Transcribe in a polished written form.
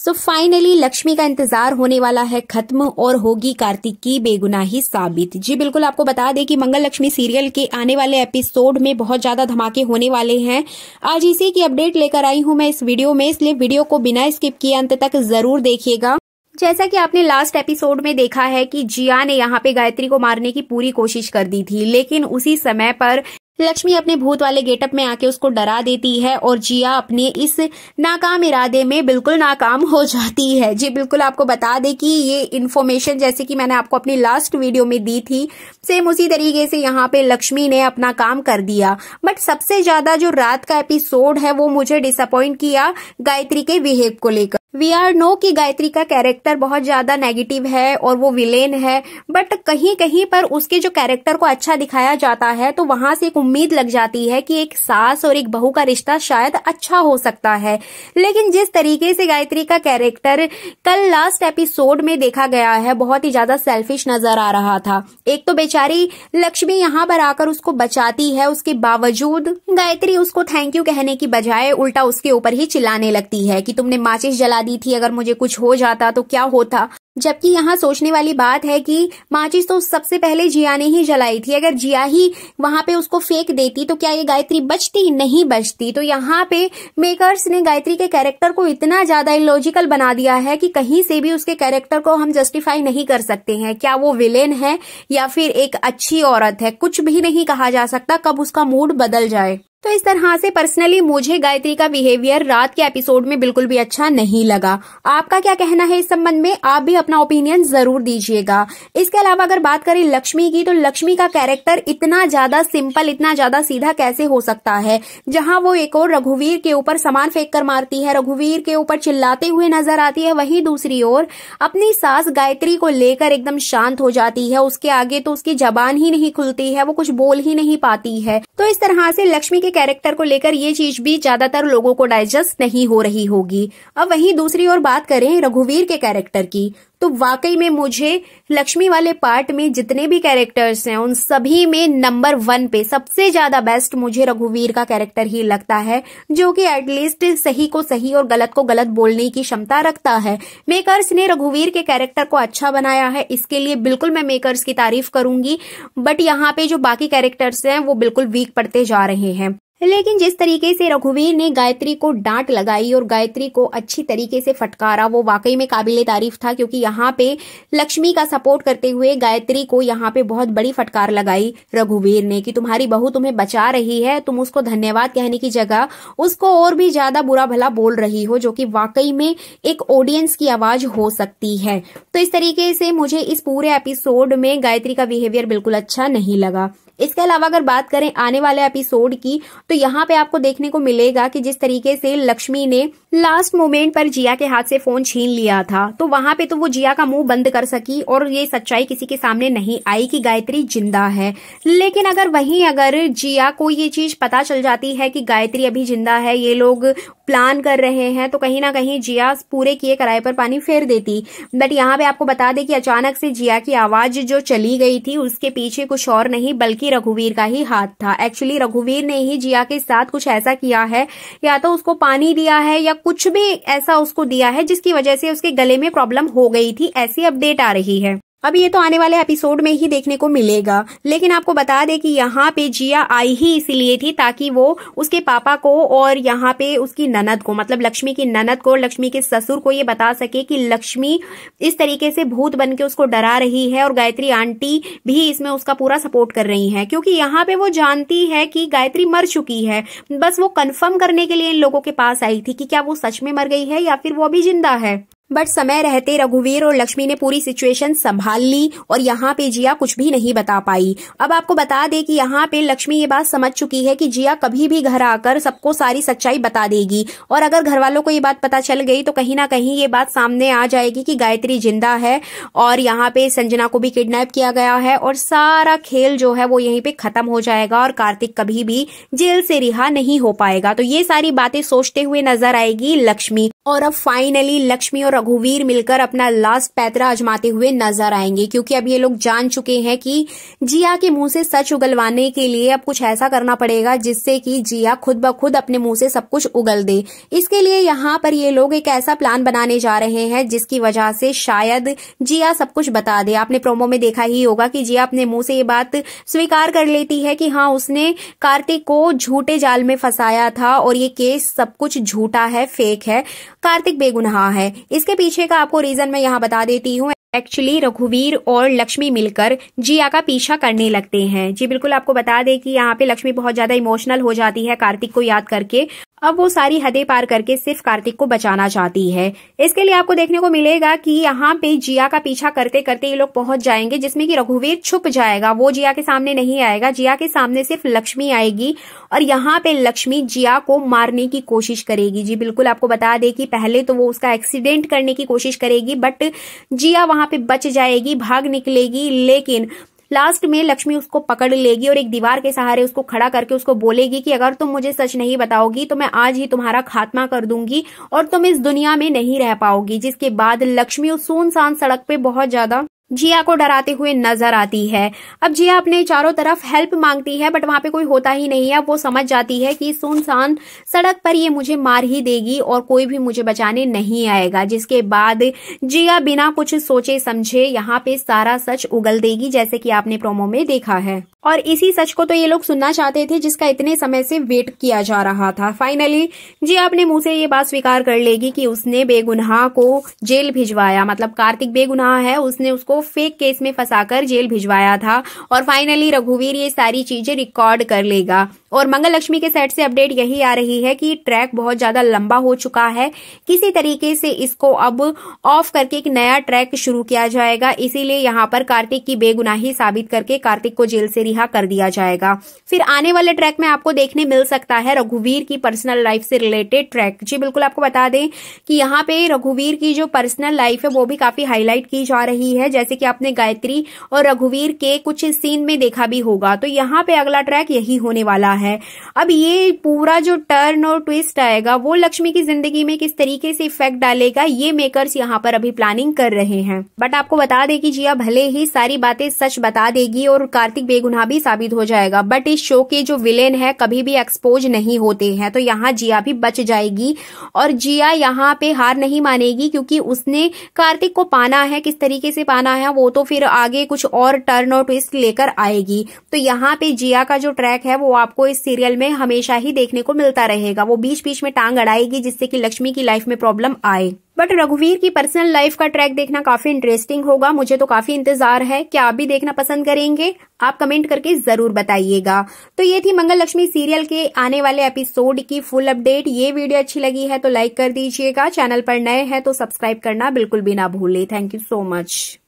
So finally Lakshmi का इंतजार होने वाला है खत्म और होगी कार्तिक की बेगुनाही साबित। जी बिल्कुल, आपको बता दें कि मंगल लक्ष्मी सीरियल के आने वाले एपिसोड में बहुत ज्यादा धमाके होने वाले हैं। आज इसी की अपडेट लेकर आई हूं मैं इस वीडियो में, इसलिए वीडियो को बिना स्किप किए अंत तक जरूर देखिएगा। जैसा कि आपने लास्ट एपिसोड में देखा है कि जिया ने यहाँ पे गायत्री को मारने की पूरी कोशिश कर दी थी, लेकिन उसी समय पर लक्ष्मी अपने भूत वाले गेटअप में आके उसको डरा देती है और जिया अपने इस नाकाम इरादे में बिल्कुल नाकाम हो जाती है। जी बिल्कुल, आपको बता दें कि ये इन्फॉर्मेशन जैसे कि मैंने आपको अपनी लास्ट वीडियो में दी थी, सेम उसी तरीके से यहाँ पे लक्ष्मी ने अपना काम कर दिया। बट सबसे ज्यादा जो रात का एपिसोड है वो मुझे डिसअपॉइंट किया गायत्री के बिहेव को लेकर। वी आर नो कि गायत्री का कैरेक्टर बहुत ज्यादा नेगेटिव है और वो विलेन है, बट कहीं कहीं पर उसके जो कैरेक्टर को अच्छा दिखाया जाता है तो वहां से एक उम्मीद लग जाती है कि एक सास और एक बहू का रिश्ता शायद अच्छा हो सकता है। लेकिन जिस तरीके से गायत्री का कैरेक्टर कल लास्ट एपिसोड में देखा गया है, बहुत ही ज्यादा सेल्फिश नजर आ रहा था। एक तो बेचारी लक्ष्मी यहाँ पर आकर उसको बचाती है, उसके बावजूद गायत्री उसको थैंक यू कहने की बजाय उल्टा उसके ऊपर ही चिल्लाने लगती है कि तुमने माचिस जला दी थी, अगर मुझे कुछ हो जाता तो क्या होता। जबकि यहाँ सोचने वाली बात है कि माचिस तो सबसे पहले जिया ने ही जलाई थी, अगर जिया ही वहां पे उसको फेंक देती तो क्या ये गायत्री बचती? नहीं बचती। तो यहाँ पे मेकर्स ने गायत्री के कैरेक्टर को इतना ज्यादा इलॉजिकल बना दिया है कि कहीं से भी उसके कैरेक्टर को हम जस्टिफाई नहीं कर सकते हैं। क्या वो विलेन है या फिर एक अच्छी औरत है, कुछ भी नहीं कहा जा सकता, कब उसका मूड बदल जाए। तो इस तरह से पर्सनली मुझे गायत्री का बिहेवियर रात के एपिसोड में बिल्कुल भी अच्छा नहीं लगा। आपका क्या कहना है इस संबंध में? आप भी अपना ओपिनियन जरूर दीजिएगा। इसके अलावा अगर बात करें लक्ष्मी की, तो लक्ष्मी का कैरेक्टर इतना ज्यादा सिंपल, इतना ज्यादा सीधा कैसे हो सकता है? जहां वो एक और रघुवीर के ऊपर सामान फेंक कर मारती है, रघुवीर के ऊपर चिल्लाते हुए नजर आती है, वहीं दूसरी ओर अपनी सास गायत्री को लेकर एकदम शांत हो जाती है। उसके आगे तो उसकी जबान ही नहीं खुलती है, वो कुछ बोल ही नहीं पाती है। तो इस तरह से लक्ष्मी के कैरेक्टर को लेकर ये चीज भी ज्यादातर लोगों को डाइजेस्ट नहीं हो रही होगी। अब वहीं दूसरी ओर बात करें रघुवीर के कैरेक्टर की, तो वाकई में मुझे लक्ष्मी वाले पार्ट में जितने भी कैरेक्टर्स हैं उन सभी में नंबर 1 पे सबसे ज्यादा बेस्ट मुझे रघुवीर का कैरेक्टर ही लगता है, जो कि एटलीस्ट सही को सही और गलत को गलत बोलने की क्षमता रखता है। मेकर्स ने रघुवीर के कैरेक्टर को अच्छा बनाया है, इसके लिए बिल्कुल मैं मेकर्स की तारीफ करूंगी। बट यहाँ पे जो बाकी कैरेक्टर्स हैं वो बिल्कुल वीक पड़ते जा रहे हैं। लेकिन जिस तरीके से रघुवीर ने गायत्री को डांट लगाई और गायत्री को अच्छी तरीके से फटकारा, वो वाकई में काबिले तारीफ था, क्योंकि यहाँ पे लक्ष्मी का सपोर्ट करते हुए गायत्री को यहाँ पे बहुत बड़ी फटकार लगाई रघुवीर ने कि तुम्हारी बहू तुम्हें बचा रही है, तुम उसको धन्यवाद कहने की जगह उसको और भी ज्यादा बुरा भला बोल रही हो, जो कि वाकई में एक ऑडियंस की आवाज हो सकती है। तो इस तरीके से मुझे इस पूरे एपिसोड में गायत्री का बिहेवियर बिल्कुल अच्छा नहीं लगा। इसके अलावा अगर बात करें आने वाले एपिसोड की, तो यहाँ पे आपको देखने को मिलेगा कि जिस तरीके से लक्ष्मी ने लास्ट मोमेंट पर जिया के हाथ से फोन छीन लिया था, तो वहां पे तो वो जिया का मुंह बंद कर सकी और ये सच्चाई किसी के सामने नहीं आई कि गायत्री जिंदा है। लेकिन अगर जिया को ये चीज पता चल जाती है कि गायत्री अभी जिंदा है, ये लोग प्लान कर रहे हैं, तो कहीं ना कहीं जिया पूरे किए कराए पर पानी फेर देती। बट यहाँ पे आपको बता दें कि अचानक से जिया की आवाज जो चली गई थी, उसके पीछे कुछ और नहीं बल्कि रघुवीर का ही हाथ था। एक्चुअली रघुवीर ने ही जिया के साथ कुछ ऐसा किया है, या तो उसको पानी दिया है या कुछ भी ऐसा उसको दिया है जिसकी वजह से उसके गले में प्रॉब्लम हो गई थी, ऐसी अपडेट आ रही है। अब ये तो आने वाले एपिसोड में ही देखने को मिलेगा। लेकिन आपको बता दें कि यहाँ पे जिया आई ही इसीलिए थी ताकि वो उसके पापा को और यहाँ पे उसकी ननद को, मतलब लक्ष्मी की ननद को, लक्ष्मी के ससुर को ये बता सके कि लक्ष्मी इस तरीके से भूत बन के उसको डरा रही है और गायत्री आंटी भी इसमें उसका पूरा सपोर्ट कर रही है, क्योंकि यहाँ पे वो जानती है कि गायत्री मर चुकी है। बस वो कंफर्म करने के लिए इन लोगों के पास आई थी कि क्या वो सच में मर गई है या फिर वो अभी जिंदा है। बट समय रहते रघुवीर और लक्ष्मी ने पूरी सिचुएशन संभाल ली और यहाँ पे जिया कुछ भी नहीं बता पाई। अब आपको बता दे कि यहाँ पे लक्ष्मी ये बात समझ चुकी है कि जिया कभी भी घर आकर सबको सारी सच्चाई बता देगी, और अगर घर वालों को ये बात पता चल गई तो कहीं ना कहीं ये बात सामने आ जाएगी कि गायत्री जिंदा है और यहाँ पे संजना को भी किडनैप किया गया है, और सारा खेल जो है वो यहीं पे खत्म हो जाएगा और कार्तिक कभी भी जेल से रिहा नहीं हो पाएगा। तो ये सारी बातें सोचते हुए नजर आएगी लक्ष्मी। और अब फाइनली लक्ष्मी और रघुवीर मिलकर अपना लास्ट पैतरा आजमाते हुए नजर आएंगे, क्योंकि अब ये लोग जान चुके हैं कि जिया के मुंह से सच उगलवाने के लिए अब कुछ ऐसा करना पड़ेगा जिससे कि जिया खुद ब खुद अपने मुंह से सब कुछ उगल दे। इसके लिए यहाँ पर ये लोग एक ऐसा प्लान बनाने जा रहे हैं जिसकी वजह से शायद जिया सब कुछ बता दे। आपने प्रोमो में देखा ही होगा कि जिया अपने मुंह से ये बात स्वीकार कर लेती है कि हाँ, उसने कार्तिक को झूठे जाल में फंसाया था और ये केस सब कुछ झूठा है, फेक है, कार्तिक बेगुनाह है। इसके पीछे का आपको रीजन मैं यहाँ बता देती हूँ। एक्चुअली रघुवीर और लक्ष्मी मिलकर जिया का पीछा करने लगते हैं। जी बिल्कुल, आपको बता दें कि यहाँ पे लक्ष्मी बहुत ज्यादा इमोशनल हो जाती है कार्तिक को याद करके। अब वो सारी हदें पार करके सिर्फ कार्तिक को बचाना चाहती है। इसके लिए आपको देखने को मिलेगा कि यहाँ पे जिया का पीछा करते करते ये लोग पहुंच जाएंगे, जिसमें कि रघुवीर छुप जाएगा। वो जिया के सामने नहीं आएगा, जिया के सामने सिर्फ लक्ष्मी आएगी और यहाँ पे लक्ष्मी जिया को मारने की कोशिश करेगी। जी बिल्कुल, आपको बता दें कि पहले तो वो उसका एक्सीडेंट करने की कोशिश करेगी, बट जिया वहां पे बच जाएगी, भाग निकलेगी। लेकिन लास्ट में लक्ष्मी उसको पकड़ लेगी और एक दीवार के सहारे उसको खड़ा करके उसको बोलेगी कि अगर तुम मुझे सच नहीं बताओगी तो मैं आज ही तुम्हारा खात्मा कर दूंगी और तुम इस दुनिया में नहीं रह पाओगी। जिसके बाद लक्ष्मी उस सुनसान सड़क पे बहुत ज्यादा जिया को डराते हुए नजर आती है। अब जिया अपने चारों तरफ हेल्प मांगती है, बट वहां पे कोई होता ही नहीं है। वो समझ जाती है कि सुनसान सड़क पर ये मुझे मार ही देगी और कोई भी मुझे बचाने नहीं आएगा। जिसके बाद जिया बिना कुछ सोचे समझे यहाँ पे सारा सच उगल देगी, जैसे कि आपने प्रोमो में देखा है। और इसी सच को तो ये लोग सुनना चाहते थे जिसका इतने समय से वेट किया जा रहा था। फाइनली जिया अपने मुंह से ये बात स्वीकार कर लेगी कि उसने बेगुनाह को जेल भिजवाया, मतलब कार्तिक बेगुनाह है, उसने उसको फेक केस में फंसाकर जेल भिजवाया था। और फाइनली रघुवीर ये सारी चीजें रिकॉर्ड कर लेगा। और मंगल लक्ष्मी के सेट से अपडेट यही आ रही है कि ट्रैक बहुत ज्यादा लंबा हो चुका है, किसी तरीके से इसको अब ऑफ करके एक नया ट्रैक शुरू किया जाएगा। इसीलिए यहाँ पर कार्तिक की बेगुनाही साबित करके कार्तिक को जेल से रिहा कर दिया जाएगा। फिर आने वाले ट्रैक में आपको देखने मिल सकता है रघुवीर की पर्सनल लाइफ से रिलेटेड ट्रैक। जी बिल्कुल, आपको बता दें कि यहाँ पे रघुवीर की जो पर्सनल लाइफ है वो भी काफी हाईलाइट की जा रही है, जैसे कि आपने गायत्री और रघुवीर के कुछ सीन में देखा भी होगा। तो यहाँ पे अगला ट्रैक यही होने वाला है। अब ये पूरा जो टर्न और ट्विस्ट आएगा वो लक्ष्मी की जिंदगी में किस तरीके से इफेक्ट डालेगा, ये मेकर्स यहाँ पर अभी प्लानिंग कर रहे हैं। बट आपको बता दें कि जिया भले ही सारी बातें सच बता देगी और कार्तिक बेगुनाह भी साबित हो जाएगा, बट इस शो के जो विलेन है कभी भी एक्सपोज नहीं होते हैं। तो यहाँ जिया भी बच जाएगी और जिया यहाँ पे हार नहीं मानेगी, क्योंकि उसने कार्तिक को पाना है। किस तरीके से पाना है वो तो फिर आगे कुछ और टर्न और ट्विस्ट लेकर आएगी। तो यहाँ पे जिया का जो ट्रैक है वो आपको इस सीरियल में हमेशा ही देखने को मिलता रहेगा। वो बीच बीच में टांग अड़ाएगी जिससे कि लक्ष्मी की लाइफ में प्रॉब्लम आए। बट रघुवीर की पर्सनल लाइफ का ट्रैक देखना काफी इंटरेस्टिंग होगा। मुझे तो काफी इंतजार है। क्या आप भी देखना पसंद करेंगे? आप कमेंट करके जरूर बताइएगा। तो ये थी मंगल लक्ष्मी सीरियल के आने वाले एपिसोड की फुल अपडेट। ये वीडियो अच्छी लगी है तो लाइक कर दीजिएगा। चैनल पर नए हैं तो सब्सक्राइब करना बिल्कुल भी ना भूलें। Thank you so much.